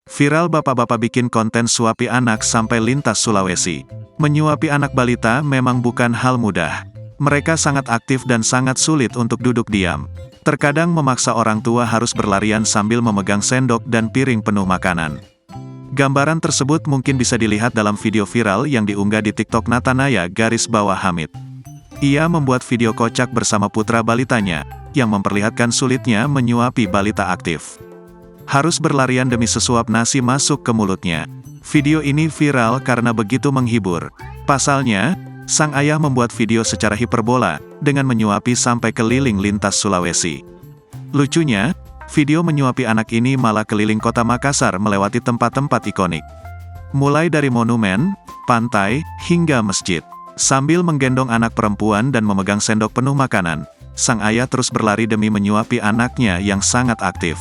Viral bapak-bapak bikin konten suapi anak sampai lintas Sulawesi. Menyuapi anak balita memang bukan hal mudah. Mereka sangat aktif dan sangat sulit untuk duduk diam. Terkadang memaksa orang tua harus berlarian sambil memegang sendok dan piring penuh makanan. Gambaran tersebut mungkin bisa dilihat dalam video viral yang diunggah di TikTok Natanaya_Hamid. Ia membuat video kocak bersama putra balitanya, yang memperlihatkan sulitnya menyuapi balita aktif. Harus berlarian demi sesuap nasi masuk ke mulutnya. Video ini viral karena begitu menghibur. Pasalnya, sang ayah membuat video secara hiperbola, dengan menyuapi sampai keliling lintas Sulawesi. Lucunya, video menyuapi anak ini malah keliling kota Makassar melewati tempat-tempat ikonik. Mulai dari monumen, pantai, hingga masjid. Sambil menggendong anak perempuan dan memegang sendok penuh makanan, sang ayah terus berlari demi menyuapi anaknya yang sangat aktif.